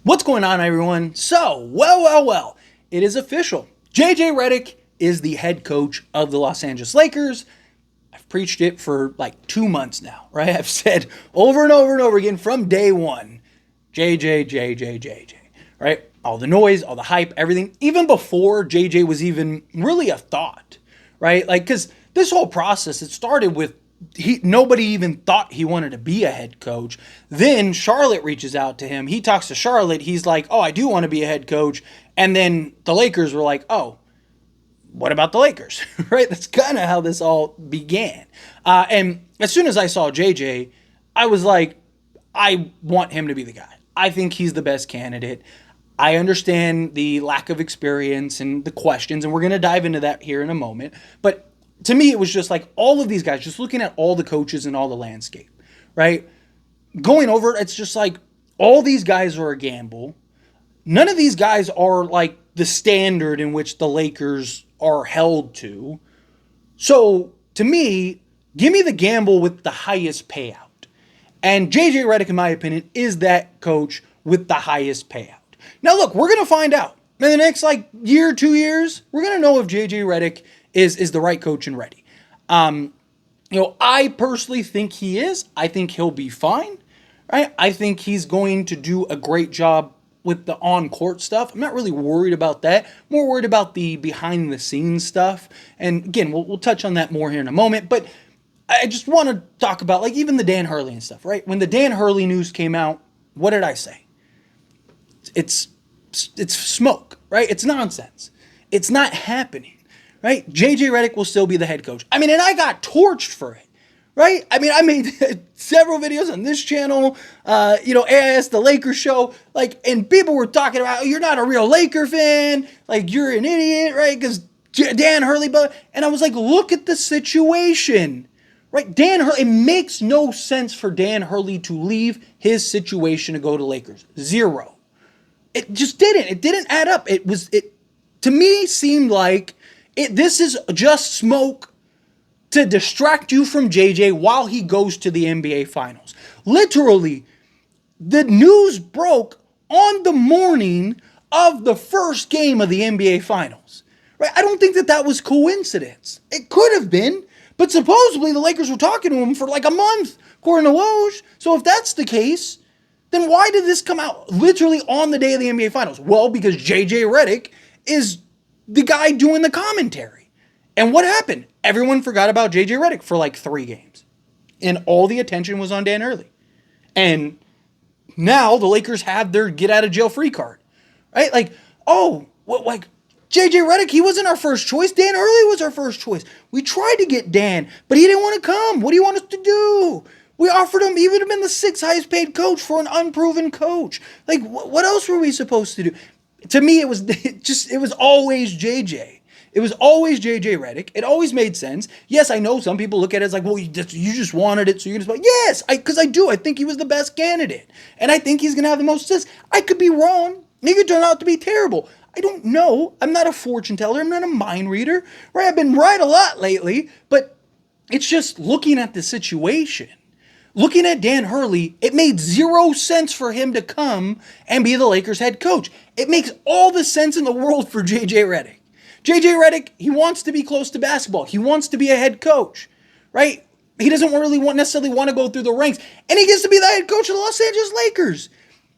What's going on, everyone? So, it is official. JJ Redick is the head coach of the Los Angeles Lakers. I've preached it for like 2 months now, right? I've said over and over and over again from day one, JJ, right? All the noise, all the hype, everything, even before JJ was even really a thought, right? Like, because this whole process, it started with nobody even thought he wanted to be a head coach. Then Charlotte reaches out to him. He talks to Charlotte. He's like, oh, I do want to be a head coach. And then the Lakers were like, oh, what about the Lakers? Right? That's kind of how this all began. And as soon as I saw JJ, I was like, I want him to be the guy. I think he's the best candidate. I understand the lack of experience and the questions, and we're going to dive into that here in a moment. But to me, it was just like all of these guys, just looking at all the coaches and all the landscape, right? Going over it, it's just like all these guys are a gamble. None of these guys are like the standard in which the Lakers are held to. So to me, give me the gamble with the highest payout. And JJ Redick, in my opinion, is that coach with the highest payout. Now, look, we're going to find out in the next year, 2 years. We're going to know if JJ Redick is the right coach and ready. I personally think he is. I think he'll be fine, right? I think he's going to do a great job with the on-court stuff. I'm not really worried about that. More worried about the behind-the-scenes stuff. And again, we'll touch on that more here in a moment. But I just want to talk about even the Dan Hurley and stuff, right? When the Dan Hurley news came out, what did I say? It's smoke, right? It's nonsense. It's not happening. Right? JJ Redick will still be the head coach. And I got torched for it. Right? I made several videos on this channel, AIS, the Lakers show, and people were talking about, oh, you're not a real Laker fan, you're an idiot, right? Because Dan Hurley, and I was like, look at the situation, right? Dan Hurley, it makes no sense for Dan Hurley to leave his situation to go to Lakers. Zero. It just didn't. It didn't add up. It to me, seemed like this is just smoke to distract you from JJ while he goes to the NBA Finals. Literally, the news broke on the morning of the first game of the NBA Finals. Right? I don't think that was coincidence. It could have been, but supposedly the Lakers were talking to him for a month, according to Woj. So if that's the case, then why did this come out literally on the day of the NBA Finals? Well, because JJ Redick is the guy doing the commentary. And what happened? Everyone forgot about JJ Redick for 3 games. And all the attention was on Dan Hurley. And now the Lakers have their get out of jail free card. Right? JJ Redick, he wasn't our first choice. Dan Hurley was our first choice. We tried to get Dan, but he didn't want to come. What do you want us to do? We offered him, he would have been the 6th highest paid coach for an unproven coach. What else were we supposed to do? To me, it was always JJ. It was always JJ Redick. It always made sense. Yes, I know some people look at it as well, you just wanted it, so you're just yes, because I do. I think he was the best candidate. And I think he's going to have the most assists. I could be wrong. He could turn out to be terrible. I don't know. I'm not a fortune teller. I'm not a mind reader. Right? I've been right a lot lately, but it's just looking at the situation. Looking at Dan Hurley, it made 0 sense for him to come and be the Lakers head coach. It makes all the sense in the world for JJ Redick. JJ Redick, he wants to be close to basketball. He wants to be a head coach, right? He doesn't really necessarily want to go through the ranks. And he gets to be the head coach of the Los Angeles Lakers.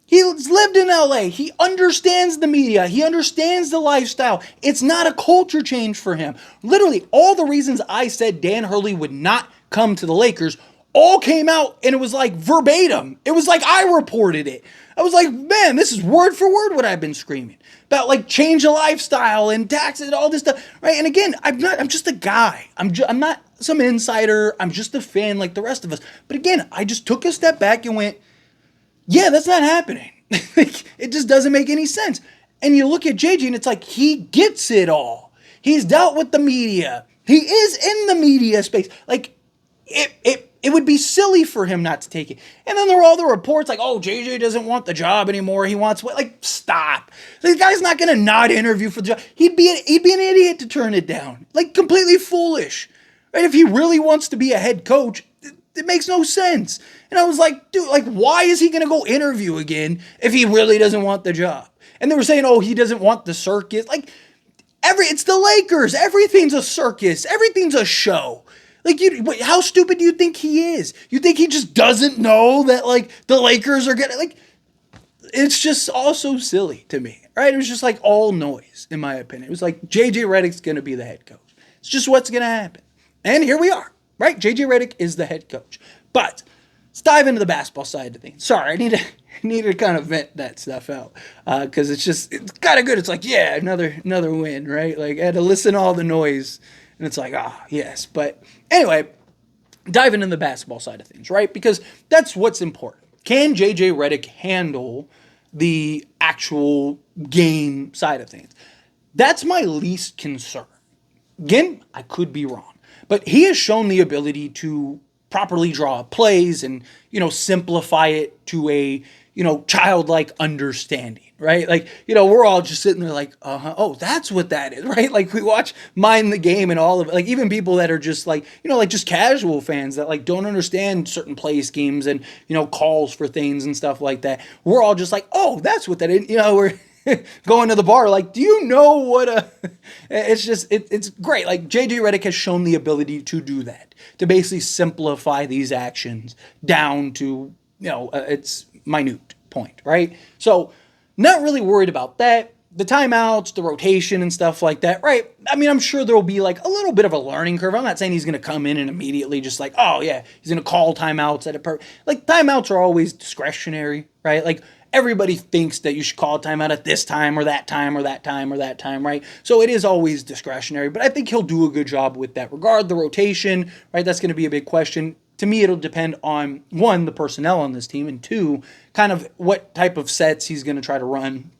He's lived in LA. He understands the media. He understands the lifestyle. It's not a culture change for him. Literally, all the reasons I said Dan Hurley would not come to the Lakers all came out, and it was verbatim. It was I reported it. I was like, man, this is word for word what I've been screaming about, change of lifestyle and taxes and all this stuff, right? And again, I'm just a guy. I'm not some insider. I'm just a fan like the rest of us. But again, I just took a step back and went, yeah, that's not happening. It just doesn't make any sense. And you look at JJ, and it's he gets it all. He's dealt with the media. He is in the media space. It would be silly for him not to take it. And then there were all the reports oh, JJ doesn't want the job anymore. He wants stop. This guy's not going to not interview for the job. He'd be an idiot to turn it down. Completely foolish. Right? If he really wants to be a head coach, It makes no sense. And I was like, dude, like, why is he going to go interview again if he really doesn't want the job? And they were saying, oh, he doesn't want the circus. Like, it's the Lakers. Everything's a circus. Everything's a show. Like, how stupid do you think he is? You think he just doesn't know that, like, the Lakers are gonna, like, it's just all so silly to me, right? It was just like all noise, in my opinion. It was like JJ Redick's gonna be the head coach. It's just what's gonna happen. And here we are, right? JJ Redick is the head coach. But let's dive into the basketball side of things. Sorry, I need to kind of vent that stuff out because it's kind of good. It's like, yeah, another win, right? Like, I had to listen to all the noise, and it's like, yes. But anyway, dive into the basketball side of things, right? Because that's what's important. Can JJ Redick handle the actual game side of things? That's my least concern. Again, I could be wrong, but he has shown the ability to properly draw up plays and, simplify it to a, childlike understanding, right? Like, we're all just sitting there like, oh, that's what that is, right? Like, we watch Mind the Game and all of it. Like, even people that are just like, like just casual fans that like don't understand certain play schemes and, calls for things and stuff like that. We're all just like, oh, that's what that is. We're going to the bar, like, do you know what it's great. Like, JJ Redick has shown the ability to do that, to basically simplify these actions down to, its minute point, right? So, not really worried about that. The timeouts, the rotation and stuff like that, right? I mean, I'm sure there'll be like a little bit of a learning curve. I'm not saying he's going to come in and immediately just like, oh yeah, he's going to call timeouts like, timeouts are always discretionary, right? Like, everybody thinks that you should call a timeout at this time or that time or that time or that time, right? So it is always discretionary, but I think he'll do a good job with that regard. The rotation, right? That's going to be a big question. To me, it'll depend on, one, the personnel on this team, and two, kind of what type of sets he's going to try to run,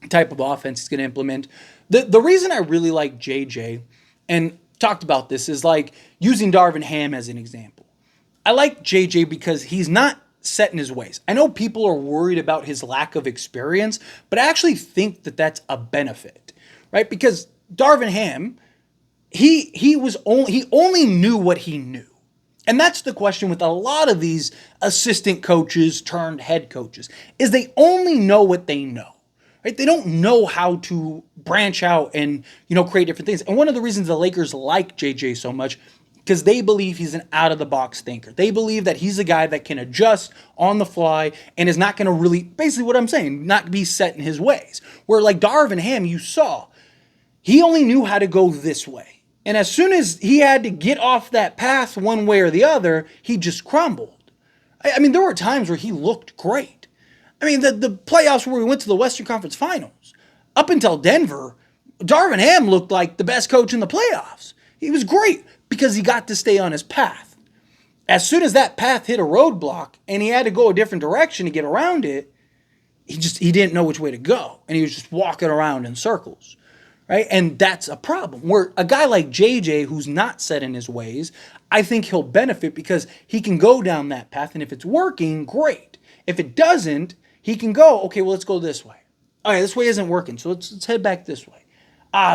type of offense he's going to implement. The reason I really like JJ, and talked about this, is like using Darvin Ham as an example. I like JJ because he's not set in his ways. I know people are worried about his lack of experience, but I actually think that that's a benefit, right? Because Darvin Ham, he only knew what he knew. And that's the question with a lot of these assistant coaches turned head coaches, is they only know what they know, right? They don't know how to branch out and, create different things. And one of the reasons the Lakers like JJ so much, because they believe he's an out-of-the-box thinker. They believe that he's a guy that can adjust on the fly and is not going to really, basically what I'm saying, not be set in his ways. Where like Darvin Ham, you saw, he only knew how to go this way. And as soon as he had to get off that path one way or the other, he just crumbled. I mean, there were times where he looked great. I mean, the playoffs where we went to the Western Conference Finals, up until Denver, Darvin Ham looked like the best coach in the playoffs. He was great because he got to stay on his path. As soon as that path hit a roadblock and he had to go a different direction to get around it, he didn't know which way to go. And he was just walking around in circles. Right? And that's a problem. Where a guy like JJ, who's not set in his ways, I think he'll benefit because he can go down that path. And if it's working, great. If it doesn't, he can go, okay, well, let's go this way. All right, this way isn't working, so let's head back this way.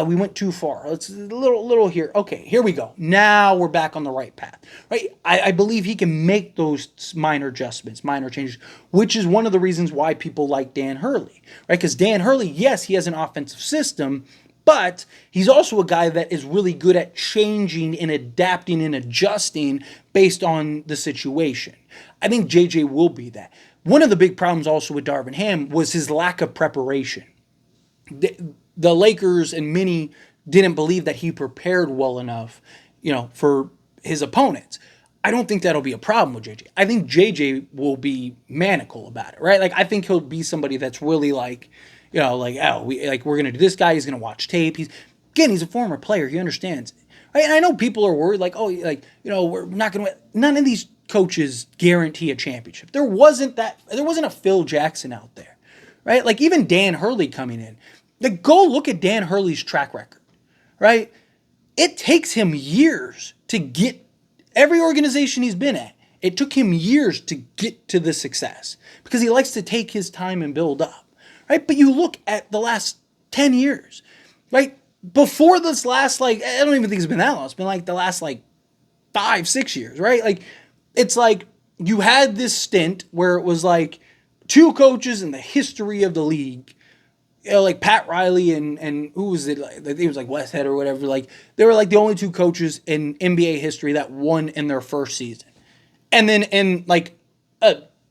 We went too far. Let's a little here. Okay, here we go. Now we're back on the right path. Right? I believe he can make those minor adjustments, minor changes, which is one of the reasons why people like Dan Hurley. Right? Because Dan Hurley, yes, he has an offensive system, but he's also a guy that is really good at changing and adapting and adjusting based on the situation. I think JJ will be that. One of the big problems also with Darvin Ham was his lack of preparation. The Lakers and many didn't believe that he prepared well enough, for his opponents. I don't think that'll be a problem with JJ. I think JJ will be maniacal about it, right? Like, I think he'll be somebody that's really like, we're going to do this guy. He's going to watch tape. He's a former player. He understands. Right? And I know people are worried, like, we're not going to win. None of these coaches guarantee a championship. There wasn't a Phil Jackson out there, right? Like, even Dan Hurley coming in. Like, go look at Dan Hurley's track record, right? It takes him years to get every organization he's been at. It took him years to get to the success because he likes to take his time and build up. Right? But you look at the last 10 years, right? Before this last, I don't even think it's been that long. It's been like the last 5-6 years, right? Like, it's like you had this stint where it was like two coaches in the history of the league, like Pat Riley and who was it? Like, I think it was like Westhead or whatever. Like they were like the only two coaches in NBA history that won in their first season. And then in like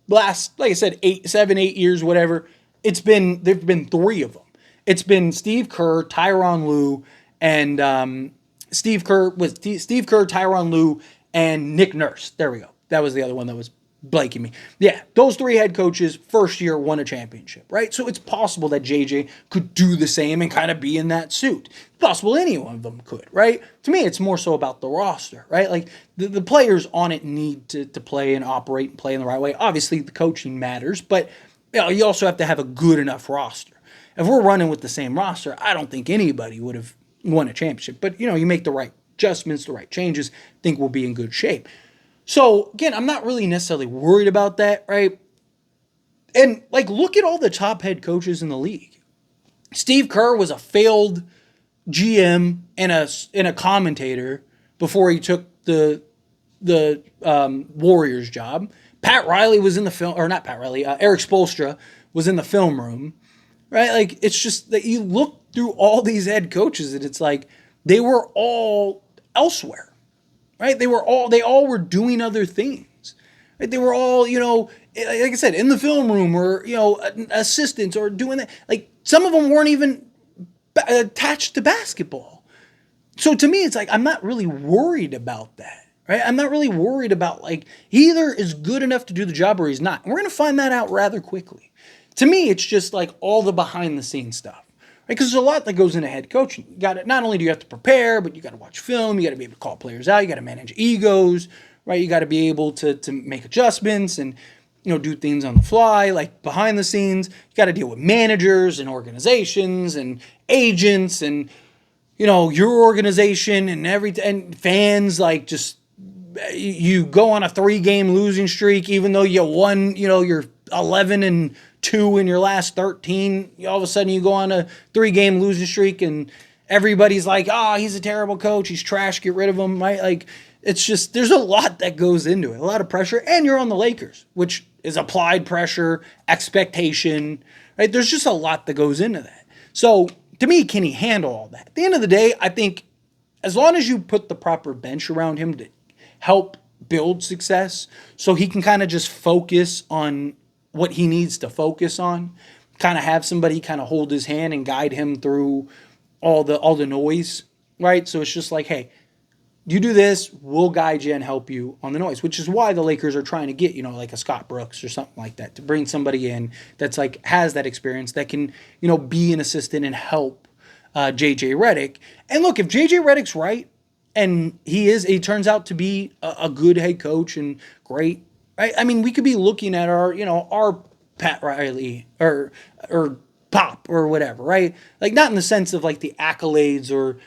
last, like I said, 8 years, whatever, there've been three of them. It's been Steve Kerr, Tyronn Lue, and Steve Kerr, Tyronn Lue, and Nick Nurse. There we go. That was the other one that was blanking me. Yeah, those three head coaches first year won a championship, right? So it's possible that JJ could do the same and kind of be in that suit. It's possible any one of them could, right? To me, it's more so about the roster, right? Like the players on it need to play and operate and play in the right way. Obviously, the coaching matters, but you also have to have a good enough roster. If we're running with the same roster, I don't think anybody would have won a championship. But you make the right adjustments, the right changes, think we'll be in good shape. So, again, I'm not really necessarily worried about that, right? And, like, look at all the top head coaches in the league. Steve Kerr was a failed GM and a commentator before he took the Warriors job. Pat Riley was in the film, or not Pat Riley, Eric Spoelstra was in the film room, right? Like, it's just that you look through all these head coaches and it's like they were all elsewhere. Right? They all were doing other things. Right? They were all, like I said, in the film room or, assistants or doing that. Like some of them weren't even attached to basketball. So to me, it's like, I'm not really worried about that. Right? I'm not really worried about like, he either is good enough to do the job or he's not. And we're going to find that out rather quickly. To me, it's just like all the behind the scenes stuff. Because there's a lot that goes into head coaching. You got to, not only do you have to prepare, but you got to watch film. You got to be able to call players out. You got to manage egos, right? You got to be able to make adjustments and do things on the fly, like behind the scenes. You got to deal with managers and organizations and agents and your organization and and fans. Like just you go on a 3-game losing streak, even though you won. You're 11-2 in your last 13, all of a sudden you go on a 3-game losing streak and everybody's like, he's a terrible coach, he's trash, get rid of him, right? Like, it's just, there's a lot that goes into it, a lot of pressure, and you're on the Lakers, which is applied pressure, expectation, right? There's just a lot that goes into that. So, to me, can he handle all that? At the end of the day, I think as long as you put the proper bench around him to help build success so he can kind of just focus on what he needs to focus on, kind of have somebody kind of hold his hand and guide him through all the noise, right? So it's just like, hey, you do this, we'll guide you and help you on the noise, which is why the Lakers are trying to get, like a Scott Brooks or something like that, to bring somebody in that's like has that experience that can, be an assistant and help JJ Redick. And look, if JJ Redick's right and he turns out to be a good head coach and great, right? I mean, we could be looking at our Pat Riley or Pop or whatever, right? Like not in the sense of like the accolades or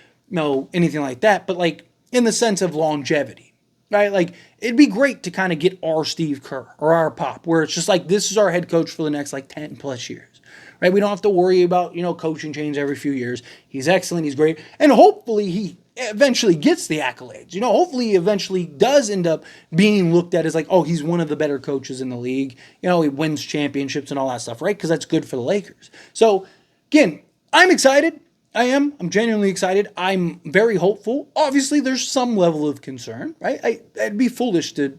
anything like that, but like in the sense of longevity, right? Like it'd be great to kind of get our Steve Kerr or our Pop, where it's just like this is our head coach for the next like 10 plus years, right? We don't have to worry about coaching change every few years. He's excellent, he's great, and hopefully he eventually gets the accolades. Hopefully he eventually does end up being looked at as like, he's one of the better coaches in the league. He wins championships and all that stuff, right? Because that's good for the Lakers. So, again, I'm excited. I'm genuinely excited. I'm very hopeful. Obviously, there's some level of concern, right? I'd be foolish to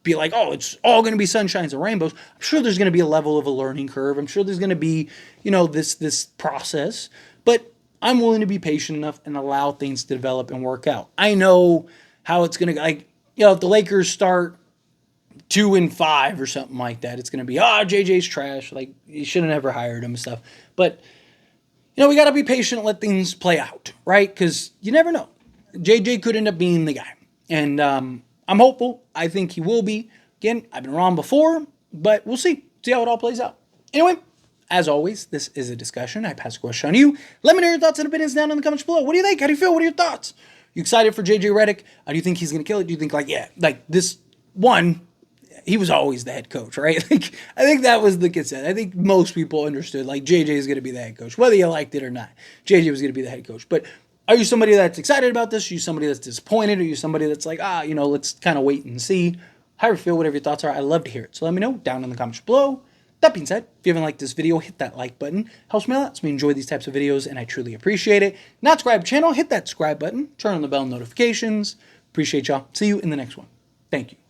be like, it's all going to be sunshines and rainbows. I'm sure there's going to be a level of a learning curve. I'm sure there's going to be, this process. But I'm willing to be patient enough and allow things to develop and work out. I know how it's going to, like, if the Lakers start 2-5 or something like that, it's going to be, JJ's trash. Like, you should have never hired him and stuff. But, we got to be patient and let things play out, right? Because you never know. JJ could end up being the guy. And I'm hopeful. I think he will be. Again, I've been wrong before, but we'll see. See how it all plays out. Anyway, as always, this is a discussion. I pass the question on you. Let me know your thoughts and opinions down in the comments below. What do you think? How do you feel? What are your thoughts? You excited for JJ Redick? Do you think he's going to kill it? Do you think, this one, he was always the head coach, right? Like, I think that was the consent. I think most people understood, JJ is going to be the head coach, whether you liked it or not. JJ was going to be the head coach. But are you somebody that's excited about this? Are you somebody that's disappointed? Are you somebody that's like, let's kind of wait and see? however you feel, whatever your thoughts are, I'd love to hear it. So let me know down in the comments below. That being said, if you haven't liked this video, hit that like button. Helps me a lot. So we enjoy these types of videos, and I truly appreciate it. Not subscribe to the channel, hit that subscribe button. Turn on the bell notifications. Appreciate y'all. See you in the next one. Thank you.